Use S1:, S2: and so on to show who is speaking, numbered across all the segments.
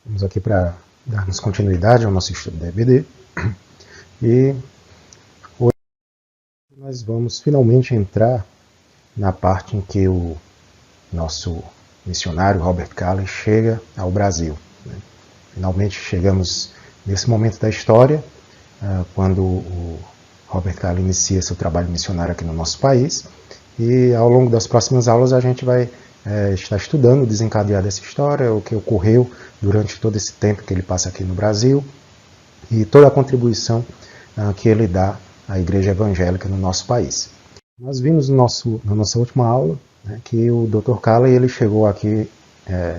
S1: Vamos aqui para darmos continuidade ao nosso estudo da EBD. E hoje nós vamos finalmente entrar na parte em que o nosso missionário Robert Callen chega ao Brasil. Finalmente chegamos nesse momento da história, quando o Robert Callen inicia seu trabalho missionário aqui no nosso país. E ao longo das próximas aulas a gente vai está estudando o desencadear dessa história, o que ocorreu durante todo esse tempo que ele passa aqui no Brasil e toda a contribuição que ele dá à Igreja Evangélica no nosso país. Nós vimos na nossa última aula, né, que o Dr. Callen ele chegou aqui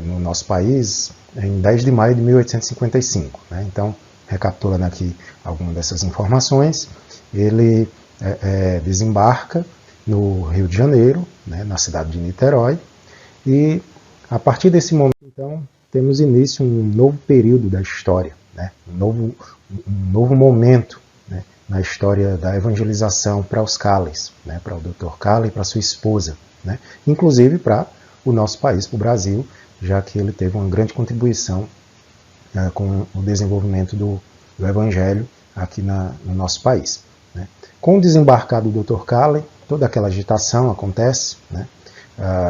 S1: no nosso país em 10 de maio de 1855. Né? Então, recapitulando aqui algumas dessas informações, ele desembarca no Rio de Janeiro, né, na cidade de Niterói. E a partir desse momento, então, temos início um novo período da história, né? um novo momento, né, na história da evangelização para os Callens, né? Para o Dr. Callen e para sua esposa, né? Inclusive para o nosso país, para o Brasil, já que ele teve uma grande contribuição com o desenvolvimento do Evangelho aqui no nosso país. Né? Com o desembarcar do Dr. Callen, toda aquela agitação acontece, né?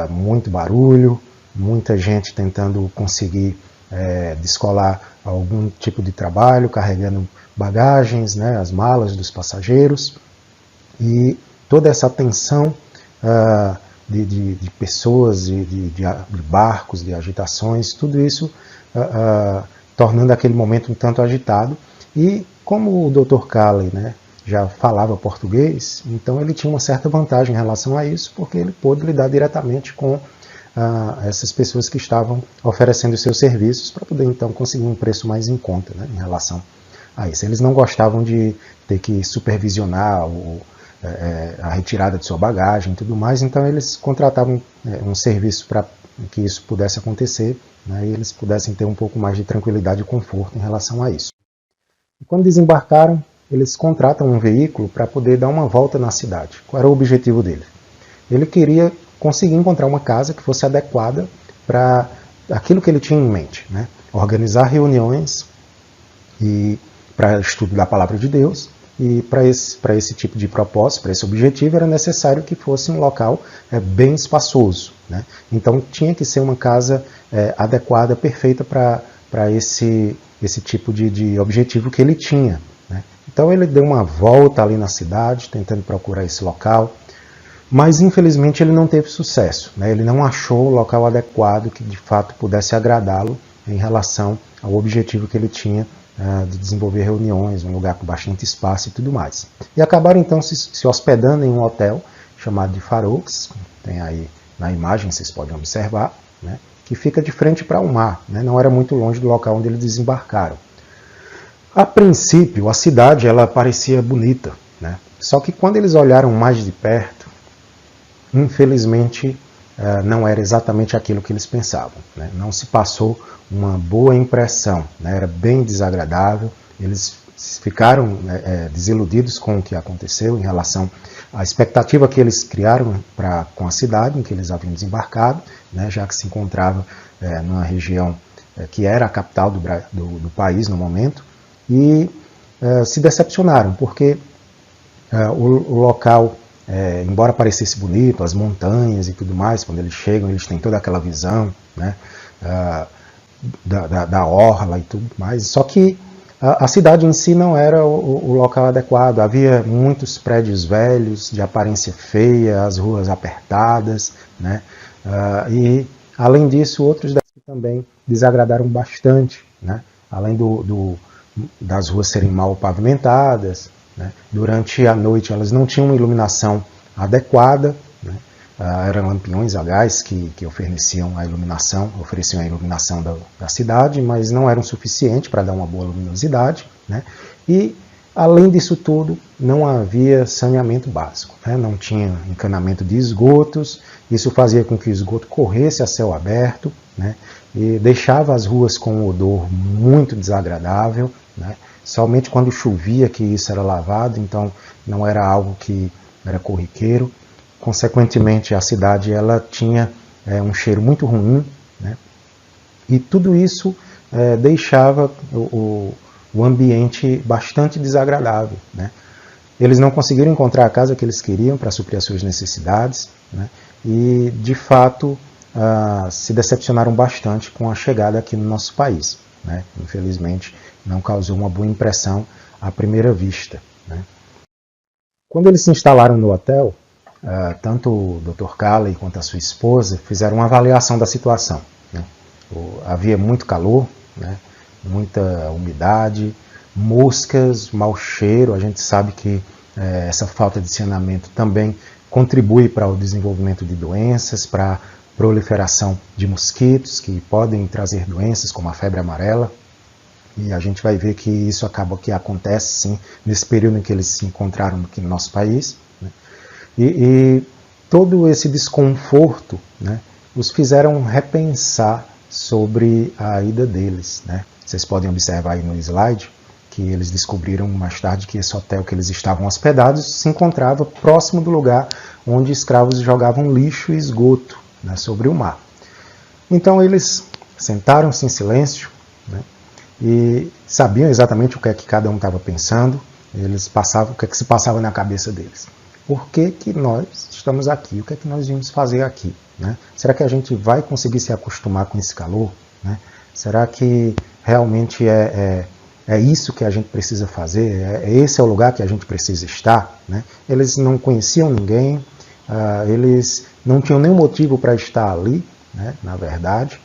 S1: Muito barulho, muita gente tentando conseguir descolar algum tipo de trabalho, carregando bagagens, né, as malas dos passageiros, e toda essa tensão de pessoas, de barcos, de agitações, tudo isso tornando aquele momento um tanto agitado. E como o Dr. Callen, né, já falava português, então ele tinha uma certa vantagem em relação a isso, porque ele pôde lidar diretamente com essas pessoas que estavam oferecendo seus serviços para poder então conseguir um preço mais em conta, né, em relação a isso. Eles não gostavam de ter que supervisionar a retirada de sua bagagem e tudo mais, então eles contratavam um serviço para que isso pudesse acontecer, né, e eles pudessem ter um pouco mais de tranquilidade e conforto em relação a isso. E quando desembarcaram, eles contratam um veículo para poder dar uma volta na cidade. Qual era o objetivo dele? Ele queria conseguir encontrar uma casa que fosse adequada para aquilo que ele tinha em mente, né? Organizar reuniões e para estudo da Palavra de Deus, e para esse tipo de propósito, para esse objetivo, era necessário que fosse um local bem espaçoso, né? Então tinha que ser uma casa adequada, perfeita para esse tipo de objetivo que ele tinha. Então ele deu uma volta ali na cidade, tentando procurar esse local, mas infelizmente ele não teve sucesso, né? Ele não achou o local adequado que de fato pudesse agradá-lo em relação ao objetivo que ele tinha de desenvolver reuniões, um lugar com bastante espaço e tudo mais. E acabaram então se hospedando em um hotel chamado de Far Oaks, tem aí na imagem, vocês podem observar, né? Que fica de frente para o mar, né? Não era muito longe do local onde eles desembarcaram. A princípio, a cidade ela parecia bonita, né? Só que quando eles olharam mais de perto, infelizmente não era exatamente aquilo que eles pensavam, né? Não se passou uma boa impressão, né? Era bem desagradável, eles ficaram desiludidos com o que aconteceu em relação à expectativa que eles criaram com a cidade em que eles haviam desembarcado, né? Já que se encontrava numa região que era a capital do país no momento, e se decepcionaram, porque o local, embora parecesse bonito, as montanhas e tudo mais, quando eles chegam, eles têm toda aquela visão, né, da orla e tudo mais, só que a cidade em si não era o local adequado. Havia muitos prédios velhos, de aparência feia, as ruas apertadas, né, e além disso, outros também desagradaram bastante, né, além das ruas serem mal pavimentadas, né? Durante a noite elas não tinham uma iluminação adequada, né? Eram lampiões a gás que ofereciam a iluminação da cidade, mas não eram suficientes para dar uma boa luminosidade, né? E Além disso tudo, não havia saneamento básico, né? Não tinha encanamento de esgotos, isso fazia com que o esgoto corresse a céu aberto, né? E deixava as ruas com um odor muito desagradável, né? Somente quando chovia que isso era lavado, então não era algo que era corriqueiro. Consequentemente, a cidade ela tinha um cheiro muito ruim, né? E tudo isso deixava o ambiente bastante desagradável, né? Eles não conseguiram encontrar a casa que eles queriam para suprir as suas necessidades, né? E, de fato, se decepcionaram bastante com a chegada aqui no nosso país, né? Infelizmente, não causou uma boa impressão à primeira vista, né? Quando eles se instalaram no hotel, tanto o Dr. Calley quanto a sua esposa fizeram uma avaliação da situação, né? Havia muito calor, né? Muita umidade, moscas, mau cheiro. A gente sabe que essa falta de saneamento também contribui para o desenvolvimento de doenças, para a proliferação de mosquitos que podem trazer doenças como a febre amarela. E a gente vai ver que isso acontece sim nesse período em que eles se encontraram aqui no nosso país, né? E todo esse desconforto, né, os fizeram repensar sobre a ida deles, né? Vocês podem observar aí no slide que eles descobriram mais tarde que esse hotel que eles estavam hospedados se encontrava próximo do lugar onde escravos jogavam lixo e esgoto, né, sobre o mar. Então eles sentaram-se em silêncio, né, e sabiam exatamente o que é que cada um estava pensando, o que é que se passava na cabeça deles. Por que que nós estamos aqui? O que é que nós viemos fazer aqui, né? Será que a gente vai conseguir se acostumar com esse calor, né? Será que realmente é isso que a gente precisa fazer? Esse é o lugar que a gente precisa estar, né? Eles não conheciam ninguém, eles não tinham nenhum motivo para estar ali, né, na verdade.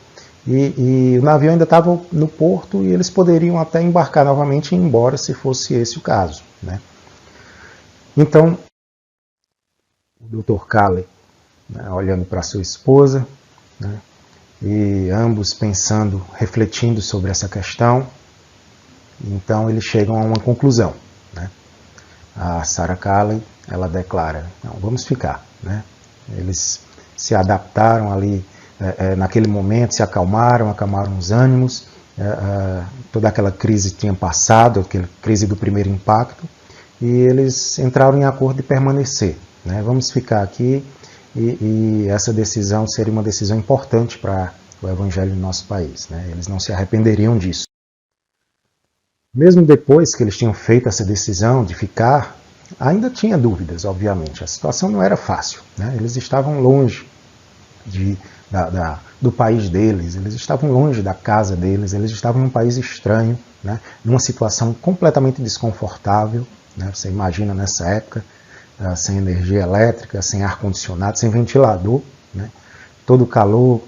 S1: E o navio ainda estava no porto e eles poderiam até embarcar novamente e ir embora se fosse esse o caso, né? Então, o Dr. Calley, né, olhando para sua esposa, né, e ambos pensando, refletindo sobre essa questão, então eles chegam a uma conclusão, né? A Sarah Calley, ela declara, não, vamos ficar, né? Eles se adaptaram ali naquele momento, se acalmaram os ânimos, toda aquela crise tinha passado, aquela crise do primeiro impacto, e eles entraram em acordo de permanecer, né? Vamos ficar aqui, e essa decisão seria uma decisão importante para o evangelho no nosso país, né? Eles não se arrependeriam disso. Mesmo depois que eles tinham feito essa decisão de ficar, ainda tinha dúvidas, obviamente. A situação não era fácil, né? Eles estavam longe do país deles, eles estavam longe da casa deles, eles estavam em um país estranho, né? Numa situação completamente desconfortável, né? Você imagina nessa época, sem energia elétrica, sem ar-condicionado, sem ventilador, né? Todo o calor,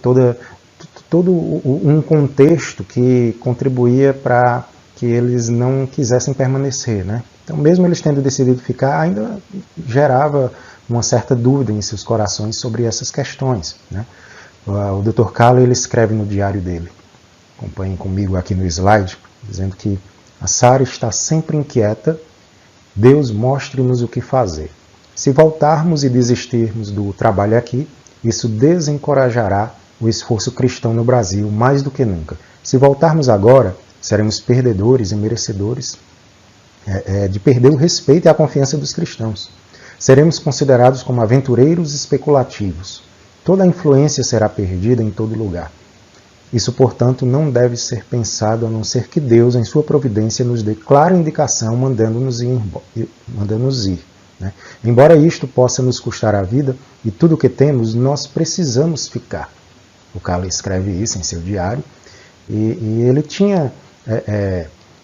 S1: todo um contexto que contribuía para que eles não quisessem permanecer, né? Então, mesmo eles tendo decidido ficar, ainda gerava uma certa dúvida em seus corações sobre essas questões, né? O Dr. Calley, ele escreve no diário dele, acompanhem comigo aqui no slide, dizendo que a Sarah está sempre inquieta, Deus mostre-nos o que fazer. Se voltarmos e desistirmos do trabalho aqui, isso desencorajará o esforço cristão no Brasil mais do que nunca. Se voltarmos agora, seremos perdedores e merecedores de perder o respeito e a confiança dos cristãos. Seremos considerados como aventureiros especulativos. Toda a influência será perdida em todo lugar. Isso, portanto, não deve ser pensado a não ser que Deus, em sua providência, nos dê clara indicação mandando-nos ir. Né? Embora isto possa nos custar a vida e tudo o que temos, nós precisamos ficar. O Calley escreve isso em seu diário e ele tinha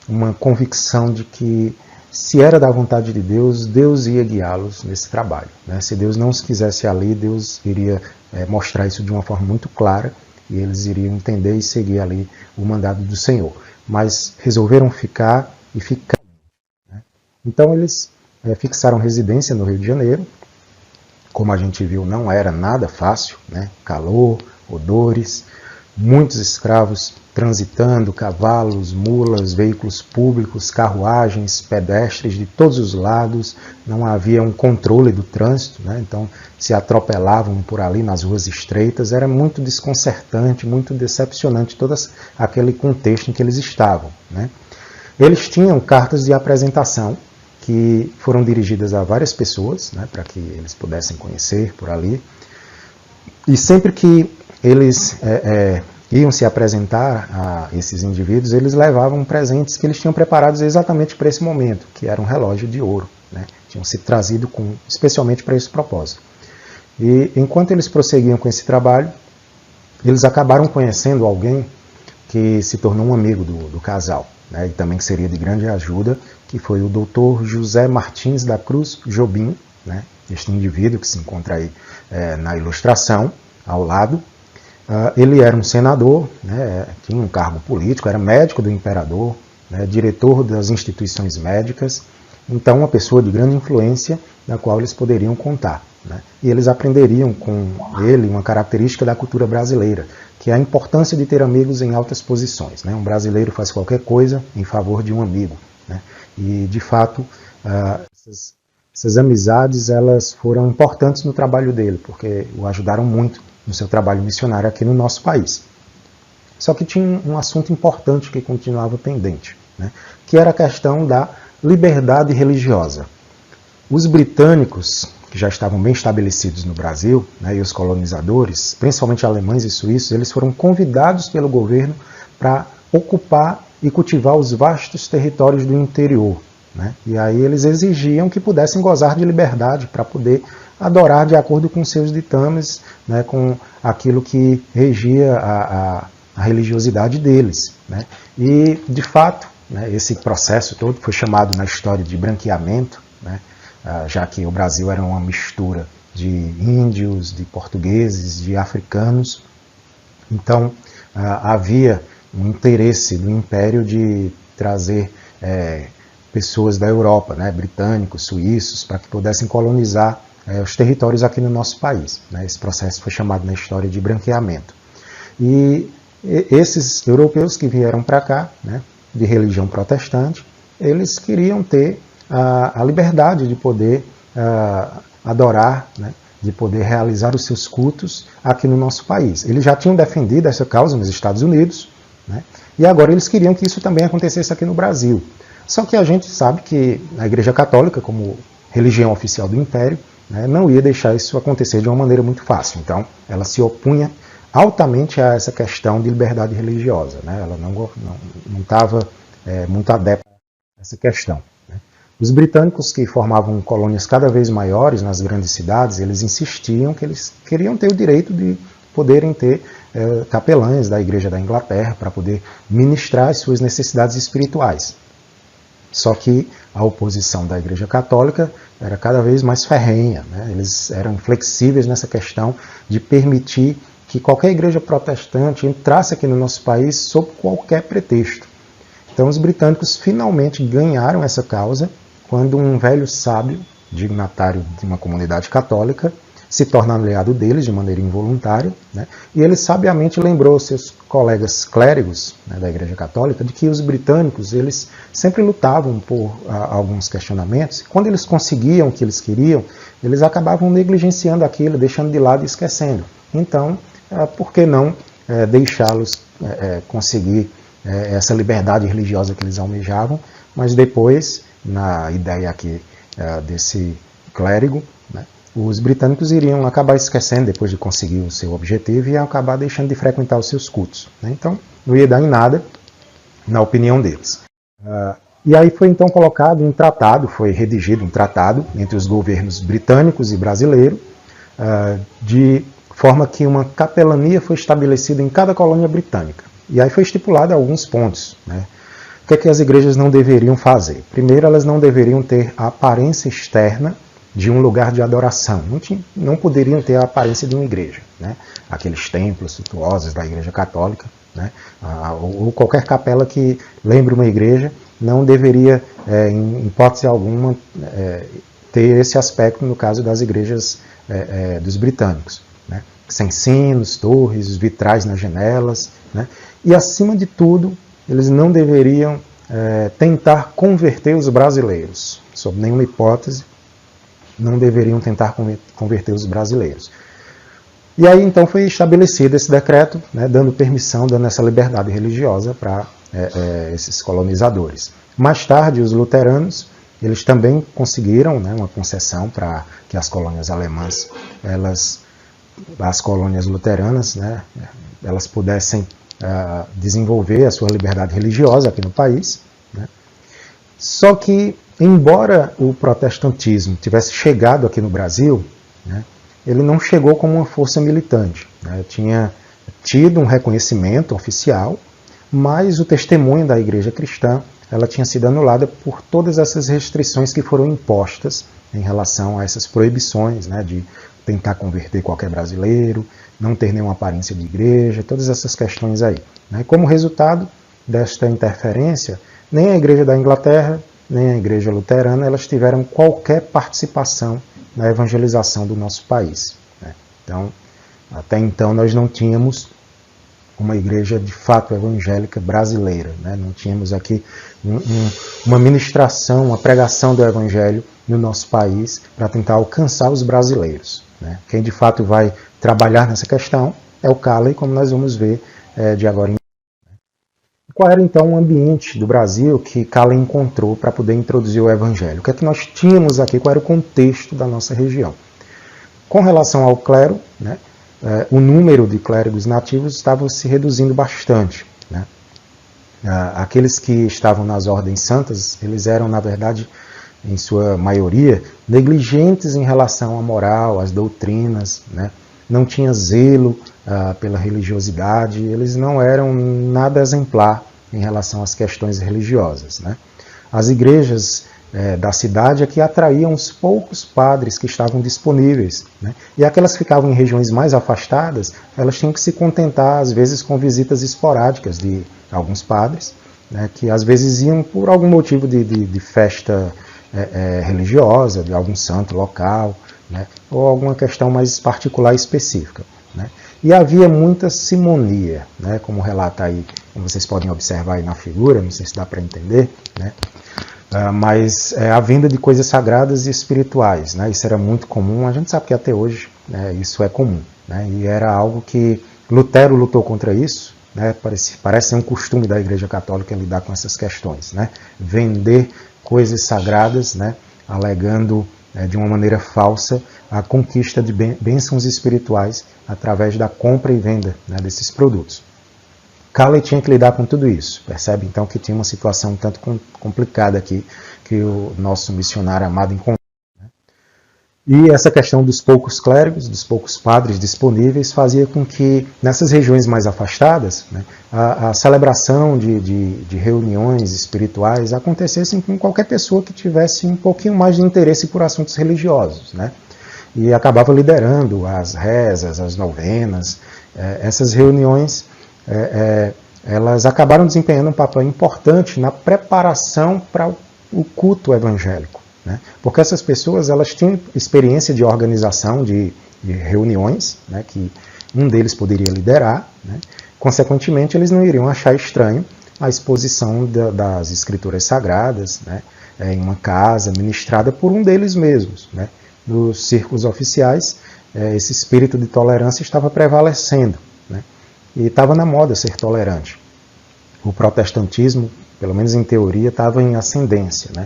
S1: uma convicção de que se era da vontade de Deus, Deus ia guiá-los nesse trabalho, né? Se Deus não os quisesse ali, Deus iria mostrar isso de uma forma muito clara e eles iriam entender e seguir ali o mandado do Senhor. Mas resolveram ficar e ficar, né? Então eles fixaram residência no Rio de Janeiro. Como a gente viu, não era nada fácil, né? Calor, odores, muitos escravos transitando, cavalos, mulas, veículos públicos, carruagens, pedestres de todos os lados, não havia um controle do trânsito, né? Então se atropelavam por ali nas ruas estreitas, era muito desconcertante, muito decepcionante todo aquele contexto em que eles estavam, né? Eles tinham cartas de apresentação que foram dirigidas a várias pessoas, né, para que eles pudessem conhecer por ali, e sempre que eles iam se apresentar a esses indivíduos, eles levavam presentes que eles tinham preparados exatamente para esse momento, que era um relógio de ouro, né? Tinham sido trazido especialmente para esse propósito. E enquanto eles prosseguiam com esse trabalho, eles acabaram conhecendo alguém que se tornou um amigo do casal, né? E também que seria de grande ajuda, que foi o Dr. José Martins da Cruz Jobim, né? Este indivíduo que se encontra aí na ilustração, ao lado. Ele era um senador, né, tinha um cargo político, era médico do imperador, né, diretor das instituições médicas, então uma pessoa de grande influência da qual eles poderiam contar, né? E eles aprenderiam com ele uma característica da cultura brasileira, que é a importância de ter amigos em altas posições, né? Um brasileiro faz qualquer coisa em favor de um amigo, né? E de fato essas amizades elas foram importantes no trabalho dele, porque o ajudaram muito no seu trabalho missionário aqui no nosso país. Só que tinha um assunto importante que continuava pendente, né? Que era a questão da liberdade religiosa. Os britânicos, que já estavam bem estabelecidos no Brasil, né, e os colonizadores, principalmente alemães e suíços, eles foram convidados pelo governo para ocupar e cultivar os vastos territórios do interior, né? E aí eles exigiam que pudessem gozar de liberdade para poder adorar de acordo com seus ditames, né, com aquilo que regia a religiosidade deles, né? E, de fato, né, esse processo todo foi chamado na história de branqueamento, né, já que o Brasil era uma mistura de índios, de portugueses, de africanos. Então, havia um interesse do Império de trazer pessoas da Europa, né, britânicos, suíços, para que pudessem colonizar os territórios aqui no nosso país, né? Esse processo foi chamado na história de branqueamento. E esses europeus que vieram para cá, né, de religião protestante, eles queriam ter a liberdade de poder adorar, né, de poder realizar os seus cultos aqui no nosso país. Eles já tinham defendido essa causa nos Estados Unidos, né, e agora eles queriam que isso também acontecesse aqui no Brasil. Só que a gente sabe que a Igreja Católica, como religião oficial do Império, né, não ia deixar isso acontecer de uma maneira muito fácil. Então, ela se opunha altamente a essa questão de liberdade religiosa, né? Ela não estava muito adepta a essa questão, né? Os britânicos, que formavam colônias cada vez maiores nas grandes cidades, eles insistiam que eles queriam ter o direito de poderem ter capelães da Igreja da Inglaterra para poder ministrar as suas necessidades espirituais. Só que a oposição da Igreja Católica era cada vez mais ferrenha, né? Eles eram inflexíveis nessa questão de permitir que qualquer igreja protestante entrasse aqui no nosso país sob qualquer pretexto. Então os britânicos finalmente ganharam essa causa quando um velho sábio, dignatário de uma comunidade católica, se torna aliado deles de maneira involuntária, né? E ele sabiamente lembrou seus colegas clérigos, né, da Igreja Católica de que os britânicos eles sempre lutavam por alguns questionamentos. Quando eles conseguiam o que eles queriam, eles acabavam negligenciando aquilo, deixando de lado e esquecendo. Então, por que não deixá-los conseguir essa liberdade religiosa que eles almejavam? Mas depois, na ideia aqui desse clérigo, né, os britânicos iriam acabar esquecendo depois de conseguir o seu objetivo e iam acabar deixando de frequentar os seus cultos, né? Então, não ia dar em nada, na opinião deles. E aí foi então colocado um tratado, foi redigido um tratado entre os governos britânicos e brasileiro, de forma que uma capelania foi estabelecida em cada colônia britânica. E aí foi estipulado alguns pontos, né? O que é que as igrejas não deveriam fazer? Primeiro, elas não deveriam ter a aparência externa de um lugar de adoração. Não poderiam ter a aparência de uma igreja, né? Aqueles templos suntuosos da Igreja Católica, né? Ou qualquer capela que lembre uma igreja, não deveria, em hipótese alguma, ter esse aspecto no caso das igrejas dos britânicos, né? sem sinos, torres, vitrais nas janelas, né? E, acima de tudo, eles não deveriam tentar converter os brasileiros. Sob nenhuma hipótese, não deveriam tentar converter os brasileiros. E aí, então, foi estabelecido esse decreto, né, dando permissão, dando essa liberdade religiosa para esses colonizadores. Mais tarde, os luteranos, eles também conseguiram, né, uma concessão para que as colônias alemãs, as colônias luteranas, né, elas pudessem desenvolver a sua liberdade religiosa aqui no país, né. Só que, embora o protestantismo tivesse chegado aqui no Brasil, né, ele não chegou como uma força militante, né. Tinha tido um reconhecimento oficial, mas o testemunho da Igreja Cristã ela tinha sido anulada por todas essas restrições que foram impostas em relação a essas proibições, né, de tentar converter qualquer brasileiro, não ter nenhuma aparência de igreja, todas essas questões aí, né. Como resultado desta interferência, nem a Igreja da Inglaterra, nem a Igreja Luterana, elas tiveram qualquer participação na evangelização do nosso país, né. Então, até então nós não tínhamos uma igreja de fato evangélica brasileira, né? Não tínhamos aqui uma ministração, uma pregação do evangelho no nosso país para tentar alcançar os brasileiros, né? Quem de fato vai trabalhar nessa questão é o Calley, como nós vamos ver de agora em diante. Qual era então o ambiente do Brasil que Calley encontrou para poder introduzir o evangelho? O que é que nós tínhamos aqui? Qual era o contexto da nossa região? Com relação ao clero, né? O número de clérigos nativos estava se reduzindo bastante, né? Aqueles que estavam nas ordens santas, eles eram, na verdade, em sua maioria, negligentes em relação à moral, às doutrinas, né? Não tinha zelo pela religiosidade, eles não eram nada exemplar em relação às questões religiosas, né? As igrejas da cidade é que atraíam os poucos padres que estavam disponíveis, né? E aquelas que ficavam em regiões mais afastadas, elas tinham que se contentar, às vezes, com visitas esporádicas de alguns padres, né, que às vezes iam por algum motivo de festa religiosa, de algum santo local, né, ou alguma questão mais particular e específica, né? E havia muita simonia, né, como relata aí, como vocês podem observar aí na figura, não sei se dá para entender, né? Mas a venda de coisas sagradas e espirituais, né? Isso era muito comum, a gente sabe que até hoje, né, isso é comum, né? E era algo que Lutero lutou contra isso, né? Parece ser um costume da Igreja Católica lidar com essas questões, né? Vender coisas sagradas, né, alegando de uma maneira falsa a conquista de bênçãos espirituais através da compra e venda, né, desses produtos. Calley tinha que lidar com tudo isso. Percebe então que tinha uma situação um tanto complicada aqui que o nosso missionário amado encontrou, né? E essa questão dos poucos clérigos, dos poucos padres disponíveis, fazia com que nessas regiões mais afastadas, né, a celebração de reuniões espirituais acontecessem com qualquer pessoa que tivesse um pouquinho mais de interesse por assuntos religiosos, né? E acabava liderando as rezas, as novenas. Essas reuniões elas acabaram desempenhando um papel importante na preparação para o culto evangélico, né? Porque essas pessoas elas tinham experiência de organização de reuniões, né, que um deles poderia liderar, né? Consequentemente, eles não iriam achar estranho a exposição das escrituras sagradas, né, em uma casa ministrada por um deles mesmos, né? Nos círculos oficiais, esse espírito de tolerância estava prevalecendo, né? E estava na moda ser tolerante. O protestantismo, pelo menos em teoria, estava em ascendência, né?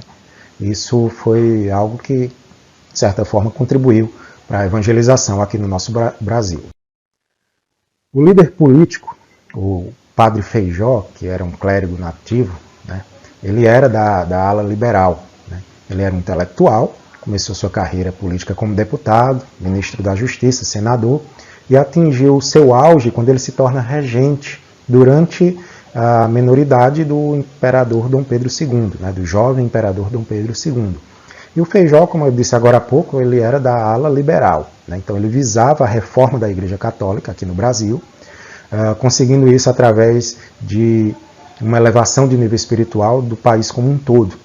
S1: Isso foi algo que, de certa forma, contribuiu para a evangelização aqui no nosso Brasil. O líder político, o padre Feijó, que era um clérigo nativo, né, ele era da ala liberal, né? Ele era um intelectual, começou sua carreira política como deputado, ministro da Justiça, senador, e atingiu seu auge quando ele se torna regente durante a minoridade do imperador Dom Pedro II, né, do jovem imperador Dom Pedro II. E o Feijó, como eu disse agora há pouco, ele era da ala liberal, né, então ele visava a reforma da Igreja Católica aqui no Brasil, conseguindo isso através de uma elevação de nível espiritual do país como um todo.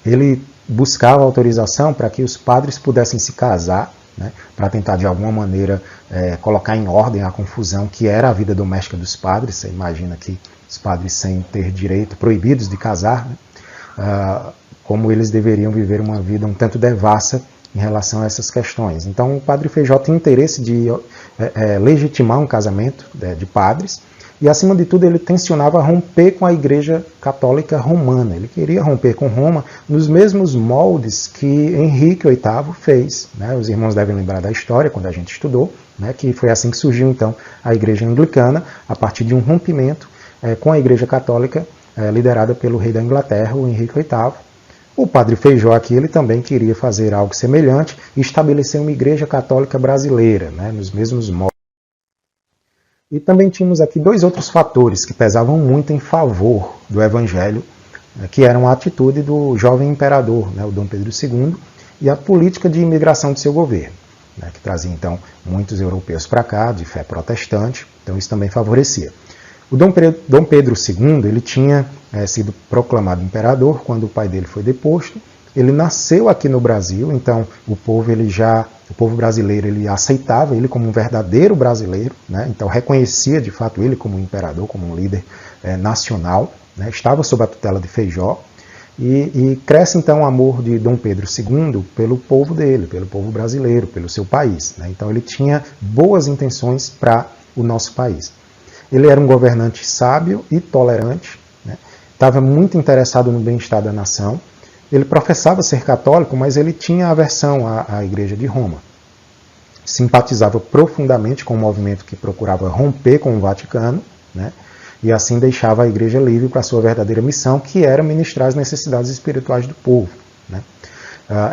S1: Ele buscava autorização para que os padres pudessem se casar, né, para tentar de alguma maneira colocar em ordem a confusão que era a vida doméstica dos padres. Você imagina que os padres, sem ter direito, proibidos de casar, né, como eles deveriam viver uma vida um tanto devassa em relação a essas questões. Então o padre Feijó tinha interesse de legitimar um casamento de padres, e acima de tudo ele tensionava romper com a Igreja Católica Romana. Ele queria romper com Roma nos mesmos moldes que Henrique VIII fez, né? Os irmãos devem lembrar da história quando a gente estudou, né? Que foi assim que surgiu então a Igreja Anglicana, a partir de um rompimento com a Igreja Católica liderada pelo rei da Inglaterra, o Henrique VIII. O padre Feijó aqui, ele também queria fazer algo semelhante e estabelecer uma Igreja Católica brasileira, né, nos mesmos moldes. E também tínhamos aqui dois outros fatores que pesavam muito em favor do Evangelho, que eram a atitude do jovem imperador, né, o Dom Pedro II, e a política de imigração de seu governo, né, que trazia então muitos europeus para cá, de fé protestante, então isso também favorecia. O Dom Pedro II ele tinha sido proclamado imperador quando o pai dele foi deposto. Ele nasceu aqui no Brasil, então o povo brasileiro ele aceitava ele como um verdadeiro brasileiro, né? Então reconhecia de fato ele como um imperador, como um líder nacional, né? Estava sob a tutela de Feijó, e cresce então o amor de Dom Pedro II pelo povo dele, pelo povo brasileiro, pelo seu país, né? Então ele tinha boas intenções para o nosso país. Ele era um governante sábio e tolerante, né? Estava muito interessado no bem-estar da nação. Ele professava ser católico, mas ele tinha aversão à Igreja de Roma. Simpatizava profundamente com o movimento que procurava romper com o Vaticano, né? E assim deixava a Igreja livre para a sua verdadeira missão, que era ministrar as necessidades espirituais do povo, né?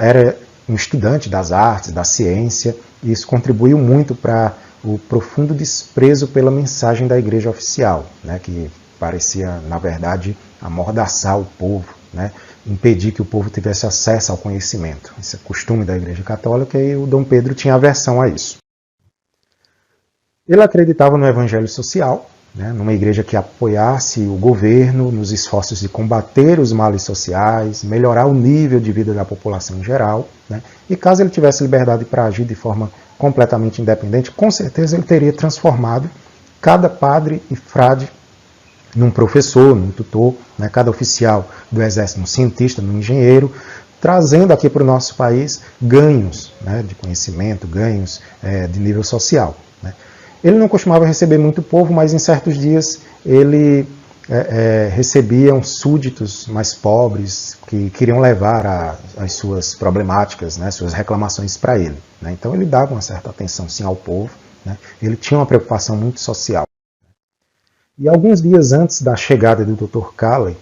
S1: Era um estudante das artes, da ciência, e isso contribuiu muito para o profundo desprezo pela mensagem da Igreja oficial, né? Que parecia, na verdade, amordaçar o povo, né? Impedir que o povo tivesse acesso ao conhecimento. Esse é costume da Igreja Católica, e o Dom Pedro tinha aversão a isso. Ele acreditava no evangelho social, né, numa igreja que apoiasse o governo nos esforços de combater os males sociais, melhorar o nível de vida da população em geral, né, e caso ele tivesse liberdade para agir de forma completamente independente, com certeza ele teria transformado cada padre e frade num professor, num tutor, né, cada oficial do exército num cientista, num engenheiro, trazendo aqui para o nosso país ganhos, né, de conhecimento, ganhos de nível social, né. Ele não costumava receber muito povo, mas em certos dias ele recebia uns súditos mais pobres que queriam levar as suas problemáticas, né, suas reclamações para ele, né. Então ele dava uma certa atenção sim ao povo, né. Ele tinha uma preocupação muito social. E alguns dias antes da chegada do Dr. Calley,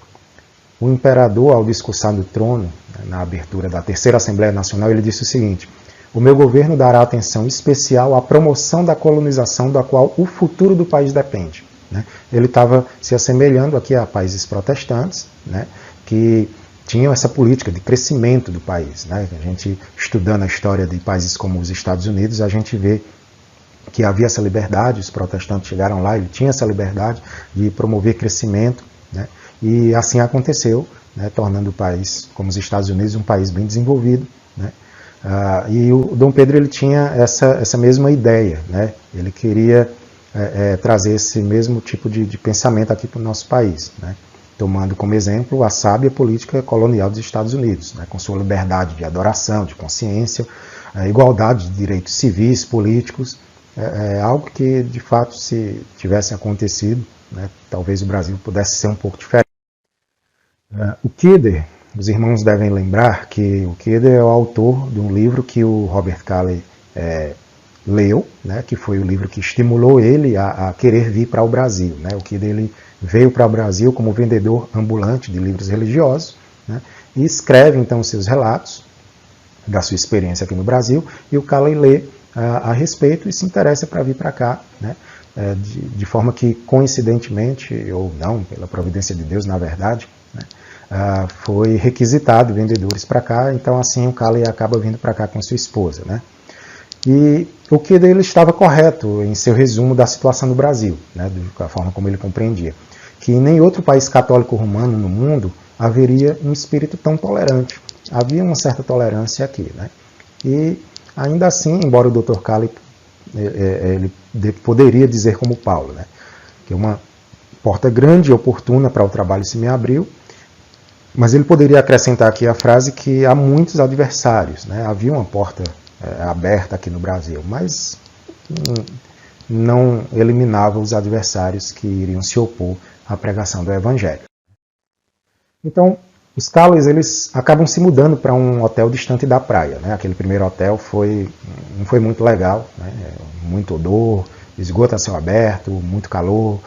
S1: o imperador, ao discursar no trono, na abertura da Terceira Assembleia Nacional, ele disse o seguinte: o meu governo dará atenção especial à promoção da colonização, da qual o futuro do país depende. Né? Ele estava se assemelhando aqui a países protestantes, né, que tinham essa política de crescimento do país. Né? A gente, estudando a história de países como os Estados Unidos, a gente vê que havia essa liberdade, os protestantes chegaram lá, ele tinha essa liberdade de promover crescimento, né? E assim aconteceu, né? Tornando o país, como os Estados Unidos, um país bem desenvolvido, né? E o Dom Pedro ele tinha essa mesma ideia, né? Ele queria trazer esse mesmo tipo de pensamento aqui para o nosso país, né? Tomando como exemplo a sábia política colonial dos Estados Unidos, né? Com sua liberdade de adoração, de consciência, a igualdade de direitos civis, políticos. Algo que, de fato, se tivesse acontecido, né, talvez o Brasil pudesse ser um pouco diferente. O Kidder, os irmãos devem lembrar que o Kidder é o autor de um livro que o Robert Calley leu, né, que foi o livro que estimulou ele a querer vir para o Brasil. Né. O Kidder ele veio para o Brasil como vendedor ambulante de livros religiosos, né, e escreve então seus relatos da sua experiência aqui no Brasil, e o Calley lê a respeito e se interessa para vir para cá, né? De forma que, coincidentemente, ou não, pela providência de Deus, na verdade, né? Foi requisitado vendedores para cá, então assim o Calley acaba vindo para cá com sua esposa. Né? E o que ele estava correto em seu resumo da situação do Brasil, né? Da forma como ele compreendia, que em nem outro país católico romano no mundo haveria um espírito tão tolerante. Havia uma certa tolerância aqui, né? E ainda assim, embora o Dr. Calley ele poderia dizer como Paulo, né, que uma porta grande e oportuna para o trabalho se me abriu, mas ele poderia acrescentar aqui a frase que há muitos adversários, né, havia uma porta aberta aqui no Brasil, mas não eliminava os adversários que iriam se opor à pregação do Evangelho. Então, os Calleys, eles acabam se mudando para um hotel distante da praia, né? Aquele primeiro hotel não foi muito legal, né? Muito odor, esgoto a céu aberto, muito calor,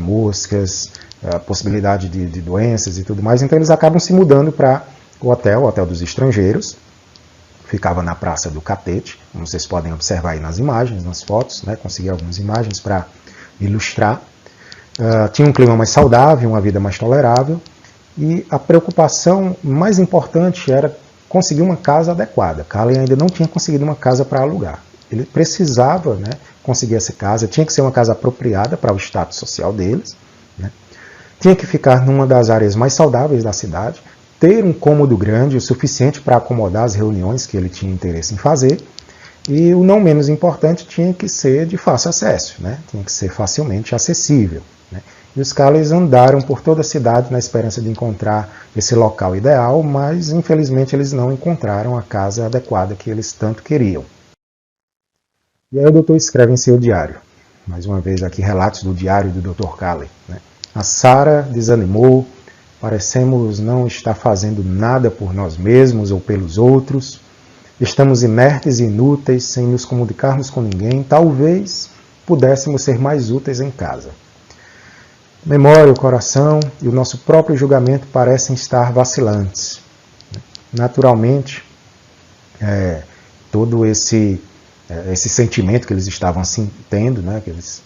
S1: moscas, possibilidade de doenças e tudo mais. Então eles acabam se mudando para o Hotel dos Estrangeiros. Ficava na Praça do Catete, como vocês podem observar aí nas imagens, nas fotos, né? Consegui algumas imagens para ilustrar. Tinha um clima mais saudável, uma vida mais tolerável. E a preocupação mais importante era conseguir uma casa adequada. Calley ainda não tinha conseguido uma casa para alugar. Ele precisava, né, conseguir essa casa, tinha que ser uma casa apropriada para o status social deles, né? Tinha que ficar numa das áreas mais saudáveis da cidade, ter um cômodo grande o suficiente para acomodar as reuniões que ele tinha interesse em fazer, e o não menos importante, tinha que ser de fácil acesso, né? Tinha que ser facilmente acessível, né? E os Calleys andaram por toda a cidade na esperança de encontrar esse local ideal, mas infelizmente eles não encontraram a casa adequada que eles tanto queriam. E aí o doutor escreve em seu diário, mais uma vez aqui relatos do diário do Dr. Calley, né? A Sarah desanimou, parecemos não estar fazendo nada por nós mesmos ou pelos outros, estamos inertes e inúteis, sem nos comunicarmos com ninguém, talvez pudéssemos ser mais úteis em casa. A memória, o coração e o nosso próprio julgamento parecem estar vacilantes. Naturalmente, todo esse sentimento que eles estavam tendo, né, que eles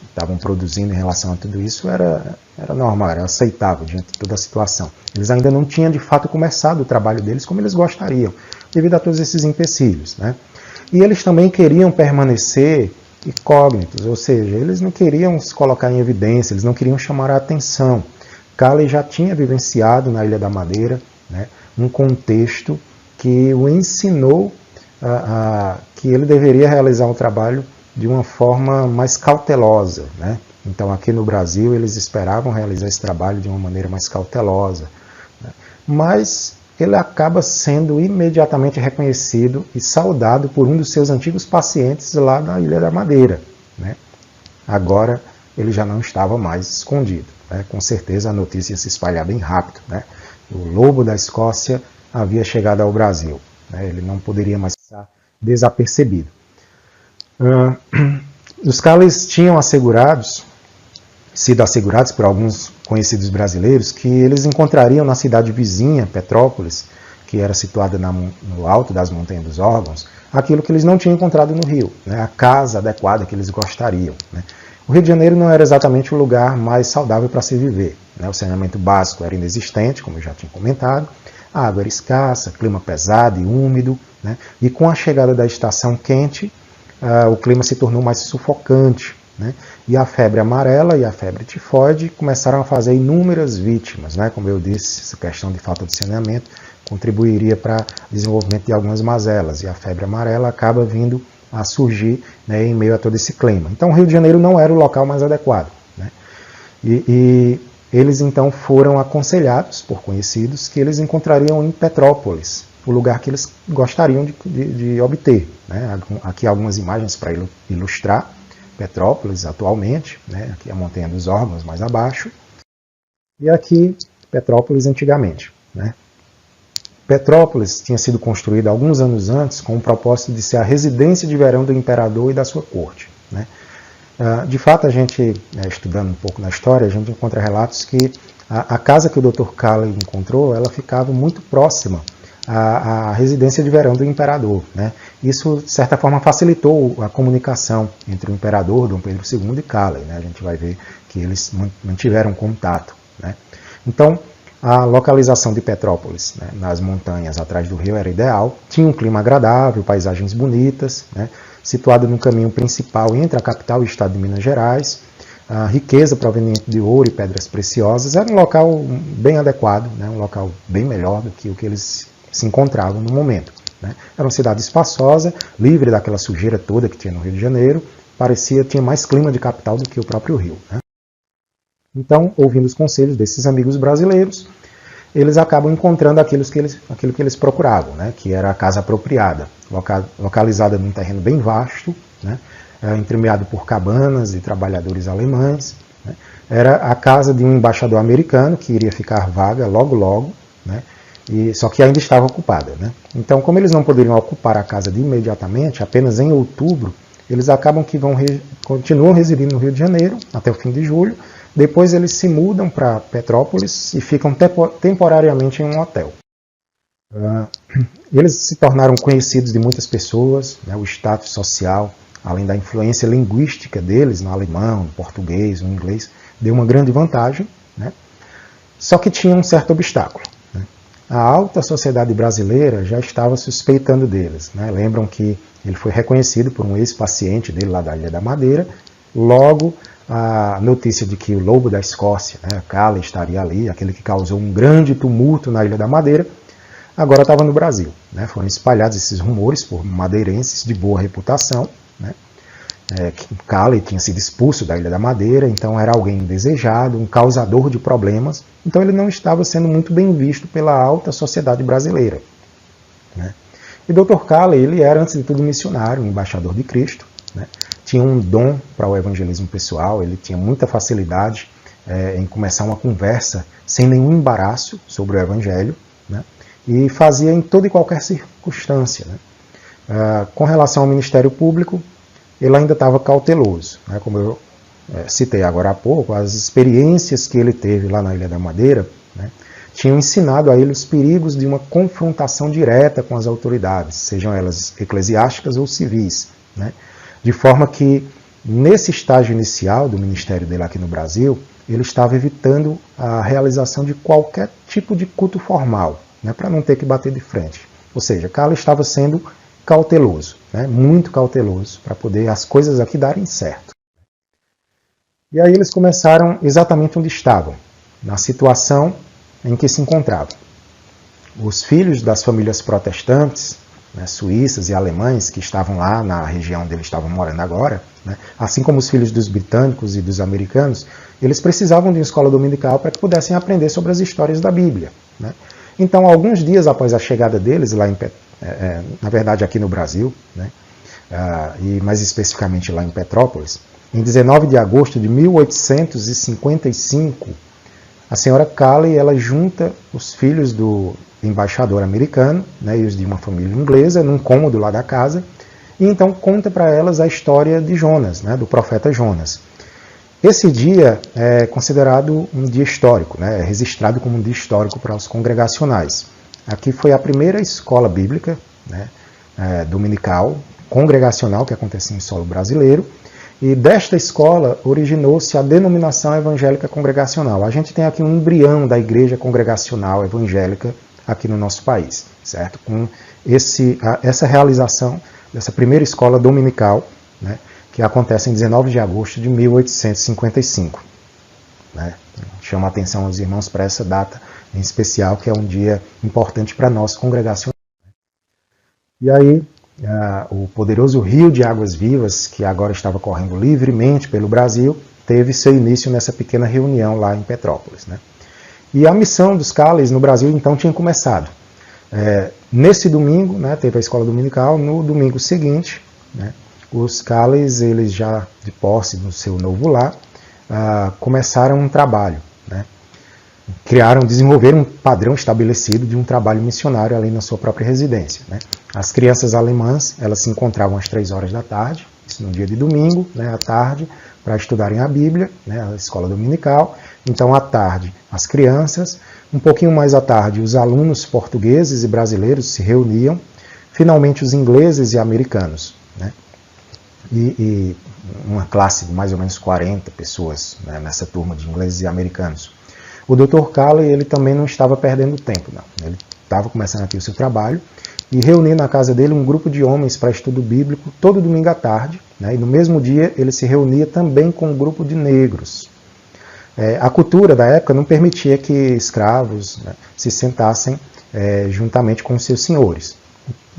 S1: estavam produzindo em relação a tudo isso, era normal, era aceitável diante de toda a situação. Eles ainda não tinham de fato começado o trabalho deles como eles gostariam, devido a todos esses empecilhos, né? E eles também queriam permanecer incógnitos, ou seja, eles não queriam se colocar em evidência, eles não queriam chamar a atenção. Calley já tinha vivenciado na Ilha da Madeira, né, um contexto que o ensinou que ele deveria realizar um trabalho de uma forma mais cautelosa, né? Então aqui no Brasil eles esperavam realizar esse trabalho de uma maneira mais cautelosa, né? Mas ele acaba sendo imediatamente reconhecido e saudado por um dos seus antigos pacientes lá na Ilha da Madeira, né? Agora ele já não estava mais escondido, né? Com certeza a notícia ia se espalhar bem rápido, né? O lobo da Escócia havia chegado ao Brasil, né? Ele não poderia mais passar desapercebido. Os Calleys tinham sido assegurados por alguns conhecidos brasileiros que eles encontrariam na cidade vizinha, Petrópolis, que era situada no alto das Montanhas dos Órgãos, aquilo que eles não tinham encontrado no Rio, né, a casa adequada que eles gostariam, né. O Rio de Janeiro não era exatamente o lugar mais saudável para se viver, né. O saneamento básico era inexistente, como eu já tinha comentado, a água era escassa, clima pesado e úmido, né, e com a chegada da estação quente, o clima se tornou mais sufocante, né? E a febre amarela e a febre tifoide começaram a fazer inúmeras vítimas, né? Como eu disse, essa questão de falta de saneamento contribuiria para o desenvolvimento de algumas mazelas, e a febre amarela acaba vindo a surgir, né, em meio a todo esse clima. Então o Rio de Janeiro não era o local mais adequado, né? E eles então foram aconselhados por conhecidos que eles encontrariam em Petrópolis, o lugar que eles gostariam de obter, né? Aqui algumas imagens para ilustrar Petrópolis atualmente, né? Aqui a Montanha dos Órgãos mais abaixo, e aqui Petrópolis antigamente, né? Petrópolis tinha sido construída alguns anos antes com o propósito de ser a residência de verão do imperador e da sua corte, né? De fato, a gente, estudando um pouco na história, a gente encontra relatos que a casa que o Dr. Calley encontrou, ela ficava muito próxima à residência de verão do imperador, né? Isso, de certa forma, facilitou a comunicação entre o imperador, Dom Pedro II, e Calley, né? A gente vai ver que eles mantiveram contato, né? Então, a localização de Petrópolis, né, nas montanhas atrás do rio, era ideal. Tinha um clima agradável, paisagens bonitas, né? Situado no caminho principal entre a capital e o estado de Minas Gerais. A riqueza proveniente de ouro e pedras preciosas. Era um local bem adequado, né? Um local bem melhor do que o que eles se encontravam no momento. né? Era uma cidade espaçosa, livre daquela sujeira toda que tinha no Rio de Janeiro, tinha mais clima de capital do que o próprio Rio, né? Então, ouvindo os conselhos desses amigos brasileiros, eles acabam encontrando aquilo que eles procuravam, né? Que era a casa apropriada, localizada num terreno bem vasto, né? Entremeado por cabanas e trabalhadores alemães, né? Era a casa de um embaixador americano que iria ficar vaga logo logo, né? Só que ainda estava ocupada, né? Então, como eles não poderiam ocupar a casa de imediatamente, apenas em outubro, eles acabam que continuam residindo no Rio de Janeiro até o fim de julho. Depois eles se mudam para Petrópolis e ficam temporariamente em um hotel. Eles se tornaram conhecidos de muitas pessoas, né? O status social, além da influência linguística deles no alemão, no português, no inglês, deu uma grande vantagem, né? Só que tinha um certo obstáculo, né? A alta sociedade brasileira já estava suspeitando deles, né? Lembram que ele foi reconhecido por um ex-paciente dele lá da Ilha da Madeira. Logo, a notícia de que o lobo da Escócia, né, Cala, estaria ali, aquele que causou um grande tumulto na Ilha da Madeira, agora estava no Brasil, né? Foram espalhados esses rumores por madeirenses de boa reputação, né? Que Cala tinha sido expulso da Ilha da Madeira, então era alguém indesejado, um causador de problemas, então ele não estava sendo muito bem visto pela alta sociedade brasileira, né? E Dr. Cala, ele era, antes de tudo, missionário, um embaixador de Cristo, né? Tinha um dom para o evangelismo pessoal, ele tinha muita facilidade em começar uma conversa sem nenhum embaraço sobre o evangelho, né? E fazia em toda e qualquer circunstância, né? Com relação ao ministério público, ele ainda estava cauteloso, né? Como eu citei agora há pouco, as experiências que ele teve lá na Ilha da Madeira, né, tinham ensinado a ele os perigos de uma confrontação direta com as autoridades, sejam elas eclesiásticas ou civis, né? De forma que, nesse estágio inicial do ministério dele aqui no Brasil, ele estava evitando a realização de qualquer tipo de culto formal, né, para não ter que bater de frente. Ou seja, Cala estava sendo cauteloso, né, muito cauteloso, para poder as coisas aqui darem certo. E aí eles começaram exatamente onde estavam, na situação em que se encontravam. Os filhos das famílias protestantes, né, suíças e alemães, que estavam lá na região onde eles estavam morando agora, né, assim como os filhos dos britânicos e dos americanos, eles precisavam de uma escola dominical para que pudessem aprender sobre as histórias da Bíblia, né? Então, alguns dias após a chegada deles, lá na verdade aqui no Brasil, né, e mais especificamente lá em Petrópolis, em 19 de agosto de 1855, a senhora Calley, ela junta os filhos do embaixador americano, né, e os de uma família inglesa, num cômodo lá da casa, e então conta para elas a história de Jonas, né, do profeta Jonas. Esse dia é considerado um dia histórico, né, é registrado como um dia histórico para os congregacionais. Aqui foi a primeira escola bíblica, né, dominical, congregacional, que acontecia em solo brasileiro, e desta escola originou-se a denominação evangélica congregacional. A gente tem aqui um embrião da igreja congregacional evangélica aqui no nosso país, certo? Com essa realização dessa primeira escola dominical, né, que acontece em 19 de agosto de 1855. Né? Chama a atenção aos irmãos para essa data em especial, que é um dia importante para nós congregacionais. E aí, o poderoso rio de águas vivas, que agora estava correndo livremente pelo Brasil, teve seu início nessa pequena reunião lá em Petrópolis, né? E a missão dos Calleys no Brasil então tinha começado. Nesse domingo, né, teve a escola dominical. No domingo seguinte, né, os Calleys, eles já de posse no seu novo lar, começaram um trabalho, né? Desenvolveram um padrão estabelecido de um trabalho missionário ali na sua própria residência, né? As crianças alemãs, elas se encontravam às 3 horas da tarde, isso no dia de domingo, né, à tarde, para estudarem a Bíblia, né, a escola dominical. Então, à tarde, as crianças, um pouquinho mais à tarde, os alunos portugueses e brasileiros se reuniam, finalmente os ingleses e americanos, né? E uma classe de mais ou menos 40 pessoas, né, nessa turma de ingleses e americanos. O Dr. Calley, ele também não estava perdendo tempo, não. Ele estava começando aqui o seu trabalho e reuniu na casa dele um grupo de homens para estudo bíblico todo domingo à tarde, né, e no mesmo dia ele se reunia também com um grupo de negros. A cultura da época não permitia que escravos, né, se sentassem juntamente com seus senhores.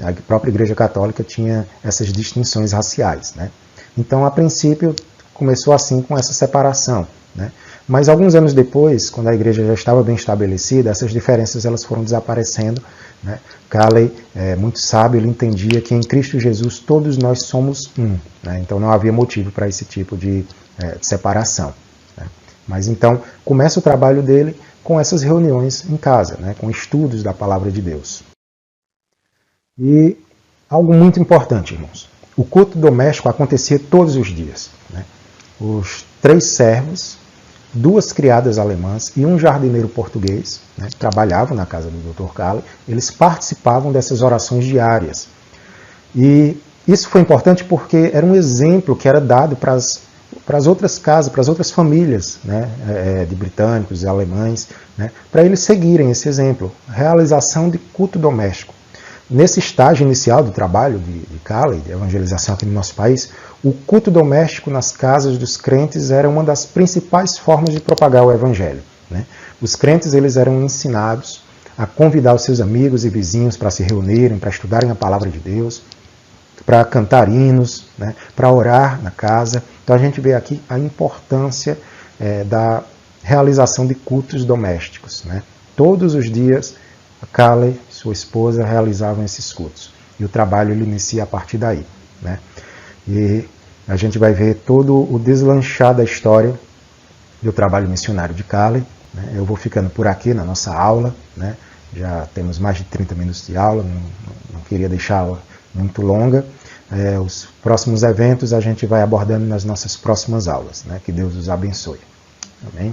S1: A própria Igreja Católica tinha essas distinções raciais, né? Então, a princípio, começou assim com essa separação, né? Mas alguns anos depois, quando a igreja já estava bem estabelecida, essas diferenças elas foram desaparecendo, né? Calley, muito sábio, ele entendia que em Cristo Jesus todos nós somos um, né? Então não havia motivo para esse tipo de separação, né? Mas então começa o trabalho dele com essas reuniões em casa, né? Com estudos da palavra de Deus. E algo muito importante, irmãos, o culto doméstico acontecia todos os dias, né? Os 3 servos, 2 criadas alemãs e um jardineiro português, né, trabalhavam na casa do Dr. Calley, eles participavam dessas orações diárias. E isso foi importante porque era um exemplo que era dado para as outras casas, para as outras famílias, né, de britânicos e alemães, né, para eles seguirem esse exemplo, realização de culto doméstico. Nesse estágio inicial do trabalho de Calley, de evangelização aqui no nosso país, o culto doméstico nas casas dos crentes era uma das principais formas de propagar o evangelho, né? Os crentes eles eram ensinados a convidar os seus amigos e vizinhos para se reunirem, para estudarem a palavra de Deus, para cantar hinos, né? Para orar na casa. Então a gente vê aqui a importância da realização de cultos domésticos, né? Todos os dias, Calley, sua esposa, realizavam esses cultos. E o trabalho ele inicia a partir daí, né? E a gente vai ver todo o deslanchar da história do trabalho missionário de Calley, né? Eu vou ficando por aqui na nossa aula, né? Já temos mais de 30 minutos de aula, não queria deixá-la muito longa. Os próximos eventos a gente vai abordando nas nossas próximas aulas, né? Que Deus os abençoe. Amém?